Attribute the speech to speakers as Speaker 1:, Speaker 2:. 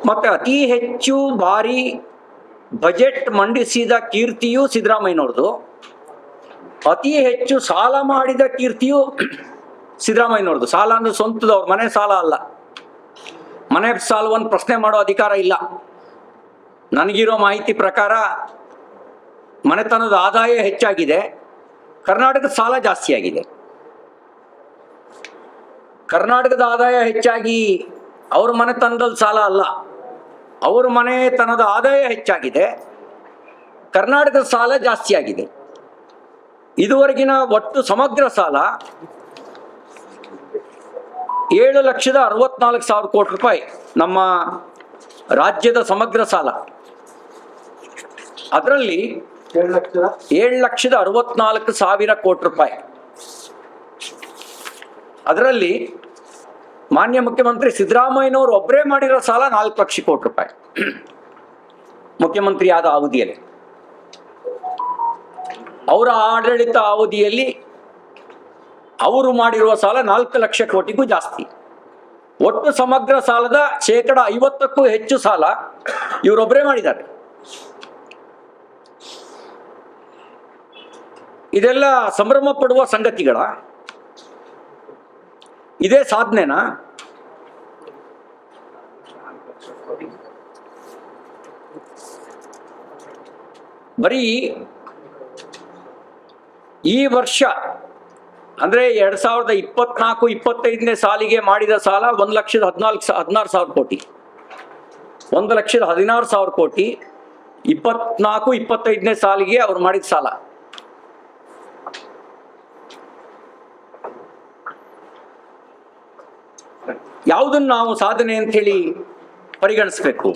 Speaker 1: ಮತ್ತೆ ಅತಿ ಹೆಚ್ಚು ಬಾರಿ ಬಜೆಟ್ ಮಂಡಿಸಿದ ಕೀರ್ತಿಯು ಸಿದ್ದರಾಮಯ್ಯನವ್ರದ್ದು, ಅತಿ ಹೆಚ್ಚು ಸಾಲ ಮಾಡಿದ ಕೀರ್ತಿಯು ಸಿದ್ದರಾಮಯ್ಯನವ್ರದ್ದು. ಸಾಲ ಅಂದ್ರೆ ಸ್ವಂತದವ್ರು, ಮನೆ ಸಾಲ ಅಲ್ಲ. ಮನೆ ಸಾಲವನ್ನು ಪ್ರಶ್ನೆ ಮಾಡೋ ಅಧಿಕಾರ ಇಲ್ಲ. ನನಗಿರೋ ಮಾಹಿತಿ ಪ್ರಕಾರ ಮನೆತನದ ಆದಾಯ ಹೆಚ್ಚಾಗಿದೆ, ಕರ್ನಾಟಕದ ಸಾಲ ಜಾಸ್ತಿ ಆಗಿದೆ. ಕರ್ನಾಟಕದ ಆದಾಯ ಹೆಚ್ಚಾಗಿ ಅವ್ರ ಮನೆತನದಲ್ಲಿ ಸಾಲ ಅಲ್ಲ, ಅವ್ರ ಮನೆತನದ ಆದಾಯ ಹೆಚ್ಚಾಗಿದೆ, ಕರ್ನಾಟಕದ ಸಾಲ ಜಾಸ್ತಿ ಆಗಿದೆ. ಇದುವರೆಗಿನ ಒಟ್ಟು ಸಮಗ್ರ ಸಾಲ 7,64,000 ಕೋಟಿ ರೂಪಾಯಿ ನಮ್ಮ ರಾಜ್ಯದ ಸಮಗ್ರ ಸಾಲ. ಅದರಲ್ಲಿ 7,64,000 ಕೋಟಿ ರೂಪಾಯಿ. ಅದರಲ್ಲಿ ಮಾನ್ಯ ಮುಖ್ಯಮಂತ್ರಿ ಸಿದ್ದರಾಮಯ್ಯನವರು ಒಬ್ಬರೇ ಮಾಡಿರೋ ಸಾಲ 4 ಲಕ್ಷ ಕೋಟಿ ರೂಪಾಯಿ. ಮುಖ್ಯಮಂತ್ರಿ ಆದ ಅವಧಿಯಲ್ಲಿ, ಅವರ ಆಡಳಿತ ಅವಧಿಯಲ್ಲಿ ಅವರು ಮಾಡಿರುವ ಸಾಲ 4 ಲಕ್ಷ ಕೋಟಿಗೂ ಜಾಸ್ತಿ. ಒಟ್ಟು ಸಮಗ್ರ ಸಾಲದ 50%ಕ್ಕೂ ಹೆಚ್ಚು ಸಾಲ ಇವರೊಬ್ಬರೇ ಮಾಡಿದ್ದಾರೆ. ಇದೆಲ್ಲ ಸಂಭ್ರಮ ಪಡುವ ಸಂಗತಿಗಳ? ಇದೇ ಸಾಧನೆನಾ? ಬರೀ ಈ ವರ್ಷ ಅಂದ್ರೆ 2024-25ನೇ ಸಾಲಿಗೆ ಮಾಡಿದ ಸಾಲ 1,16,000 ಕೋಟಿ, 1,16,000 ಕೋಟಿ 24-25ನೇ ಸಾಲಿಗೆ ಅವ್ರು ಮಾಡಿದ ಸಾಲ. ಯಾವುದನ್ನು ನಾವು ಸಾಧನೆ ಅಂತ ಹೇಳಿ ಪರಿಗಣಿಸ್ಬೇಕು?